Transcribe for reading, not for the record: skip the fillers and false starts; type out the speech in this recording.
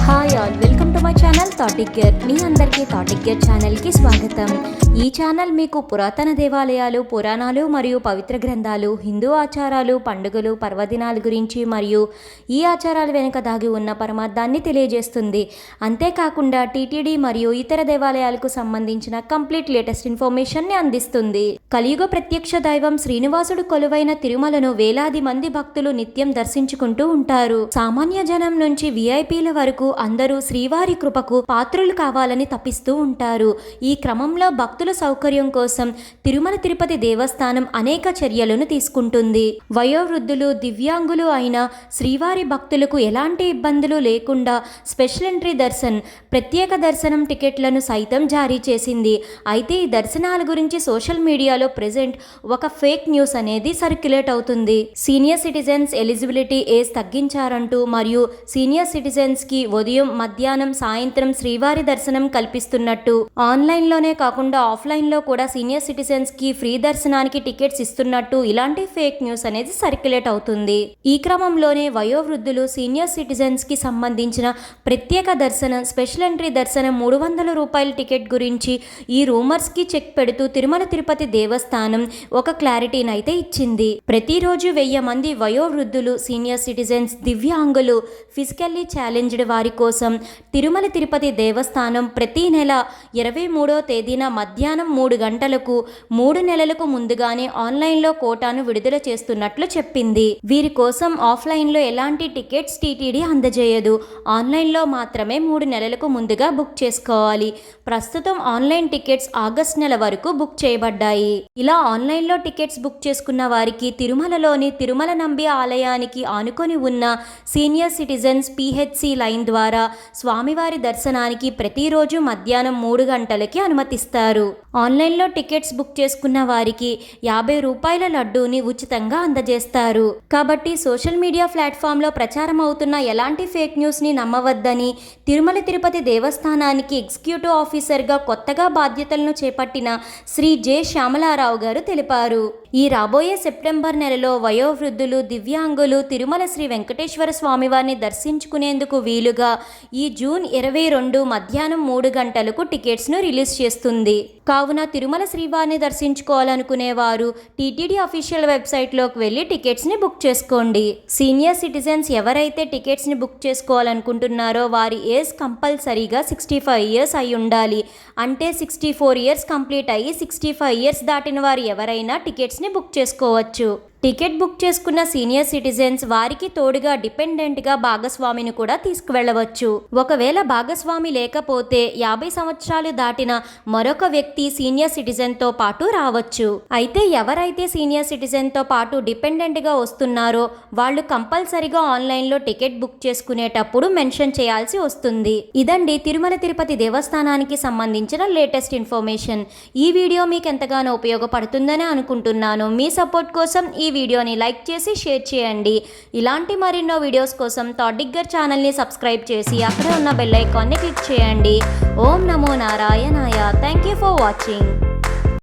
Hi all, welcome to my channel థాటిగ్గర్. మీ అందరికీ థాటిగ్గర్ ఛానల్కి స్వాగతం. ఈ ఛానల్ మీకు పురాతన దేవాలయాలు, పురాణాలు మరియు పవిత్ర గ్రంథాలు, హిందూ ఆచారాలు, పండుగలు, పర్వదినాల గురించి మరియు ఈ ఆచారాల వెనుక దాగి ఉన్న పరమార్థాన్ని తెలియజేస్తుంది. అంతేకాకుండా టీటీడీ మరియు ఇతర దేవాలయాలకు సంబంధించిన కంప్లీట్ లేటెస్ట్ ఇన్ఫర్మేషన్ని అందిస్తుంది. కలియుగ ప్రత్యక్ష దైవం శ్రీనివాసుడు కొలువైన తిరుమలను వేలాది మంది భక్తులు నిత్యం దర్శించుకుంటూ ఉంటారు. సామాన్య జనం నుంచి విఐపీల వరకు అందరూ శ్రీవారి కృపకు పాత్రులు కావాలని తపిస్తూ ఉంటారు. ఈ క్రమంలో భక్తుల సౌకర్యం కోసం తిరుమల తిరుపతి దేవస్థానం అనేక చర్యలను తీసుకుంటుంది. వయోవృద్ధులు, దివ్యాంగులు అయిన శ్రీవారి భక్తులకు ఎలాంటి ఇబ్బందులు లేకుండా స్పెషల్ ఎంట్రీ దర్శన్, ప్రత్యేక దర్శనం టికెట్లను సైతం జారీ చేసింది. అయితే ఈ దర్శనాల గురించి సోషల్ మీడియాలో ప్రెజెంట్ ఒక ఫేక్ న్యూస్ అనేది సర్క్యులేట్ అవుతుంది. సీనియర్ సిటిజన్స్ ఎలిజిబిలిటీ ఏజ్ తగ్గించారంటూ మరియు సీనియర్ సిటిజన్స్ కి ఉదయం, మధ్యాహ్నం, సాయంత్రం శ్రీవారి దర్శనం కల్పిస్తున్నట్టు, ఆన్లైన్లోనే కాకుండా ఆఫ్లైన్లో కూడా సీనియర్ సిటిజన్స్ కి ఫ్రీ దర్శనానికి టికెట్స్ ఇస్తున్నట్టు ఇలాంటి ఫేక్ న్యూస్ అనేది సర్క్యులేట్ అవుతుంది. ఈ క్రమంలోనే వయోవృద్ధులు, సీనియర్ సిటిజన్స్ కి సంబంధించిన ప్రత్యేక దర్శనం, స్పెషల్ ఎంట్రీ దర్శనం 300 రూపాయల టికెట్ గురించి ఈ రూమర్స్ కి చెక్ పెడుతూ తిరుమల తిరుపతి దేవస్థానం ఒక క్లారిటీని అయితే ఇచ్చింది. ప్రతిరోజు 1000 మంది వయోవృద్ధులు, సీనియర్ సిటిజన్స్, దివ్యాంగులు, ఫిజికల్లీ ఛాలెంజ్డ్ వారి కోసం తిరుమల తిరుపతి దేవస్థానం ప్రతి నెల 23వ తేదీన మధ్యాహ్నం 3 గంటలకు 3 నెలలకు ముందుగానే ఆన్లైన్లో కోటాను విడుదల చేస్తున్నట్లు చెప్పింది. వీరి కోసం ఆఫ్లైన్లో ఎలాంటి టికెట్స్ టీటీడీ అందజేయదు. ఆన్లైన్లో మాత్రమే 3 నెలలకు ముందుగా బుక్ చేసుకోవాలి. ప్రస్తుతం ఆన్లైన్ టికెట్స్ ఆగస్ట్ నెల వరకు బుక్ చేయబడ్డాయి. ఇలా ఆన్లైన్లో టికెట్స్ బుక్ చేసుకున్న వారికి తిరుమలలోని తిరుమల నంబి ఆలయానికి ఆనుకొని ఉన్న సీనియర్ సిటిజన్స్ పిహెచ్సి లైన్ ద్వారా స్వామివారి దర్శనానికి ప్రతిరోజు మధ్యాహ్నం 3 గంటలకి అనుమతిస్తారు. ఆన్లైన్లో టికెట్స్ బుక్ చేసుకున్న వారికి 50 రూపాయల లడ్డూని ఉచితంగా అందజేస్తారు. కాబట్టి సోషల్ మీడియా ప్లాట్ఫామ్లో ప్రచారం అవుతున్న ఎలాంటి ఫేక్ న్యూస్ని నమ్మవద్దని తిరుమల తిరుపతి దేవస్థానానికి ఎగ్జిక్యూటివ్ ఆఫీసర్గా కొత్తగా బాధ్యతలను చేపట్టిన శ్రీ జె శ్యామలారావు గారు తెలిపారు. ఈ రాబోయే సెప్టెంబర్ నెలలో వయోవృద్ధులు, దివ్యాంగులు తిరుమల శ్రీ వెంకటేశ్వర స్వామివారిని దర్శించుకునేందుకు వీలుగా ఈ జూన్ 22 మధ్యాహ్నం 3 గంటలకు టికెట్స్ను రిలీజ్ చేస్తుంది. కావున తిరుమల శ్రీవారిని దర్శించుకోవాలనుకునే వారు టీటీడీ అఫీషియల్ వెబ్సైట్లోకి వెళ్ళి టికెట్స్ని బుక్ చేసుకోండి. సీనియర్ సిటిజన్స్ ఎవరైతే టికెట్స్ని బుక్ చేసుకోవాలనుకుంటున్నారో వారి ఏజ్ కంపల్సరీగా 65 ఇయర్స్ అయి ఉండాలి. అంటే 64 ఇయర్స్ కంప్లీట్ అయ్యి 65 ఇయర్స్ దాటిన వారు ఎవరైనా టికెట్స్ని బుక్ చేసుకోవచ్చు. టికెట్ బుక్ చేసుకున్న సీనియర్ సిటిజన్స్ వారికి తోడుగా డిపెండెంట్గా భాగస్వామిని కూడా తీసుకువెళ్ళవచ్చు. ఒకవేళ భాగస్వామి లేకపోతే 50 సంవత్సరాలు దాటిన మరొక వ్యక్తి సీనియర్ సిటిజన్తో పాటు రావచ్చు. అయితే ఎవరైతే సీనియర్ సిటిజన్తో పాటు డిపెండెంట్గా వస్తున్నారో వాళ్ళు కంపల్సరీగా ఆన్లైన్లో టికెట్ బుక్ చేసుకునేటప్పుడు మెన్షన్ చేయాల్సి వస్తుంది. ఇదండి తిరుమల తిరుపతి దేవస్థానానికి సంబంధించిన లేటెస్ట్ ఇన్ఫర్మేషన్. ఈ వీడియో మీకు ఎంతగానో ఉపయోగపడుతుందని అనుకుంటున్నాను. మీ సపోర్ట్ కోసం ఈ వీడియోని లైక్ చేసి షేర్ చేయండి. ఇలాంటి మరెన్నో వీడియోస్ కోసం థాటిగ్గర్ ఛానల్ని సబ్స్క్రైబ్ చేసి అక్కడ ఉన్న బెల్ ఐకాన్ని క్లిక్ చేయండి. ఓం నమో నారాయణాయ. Thank you for watching.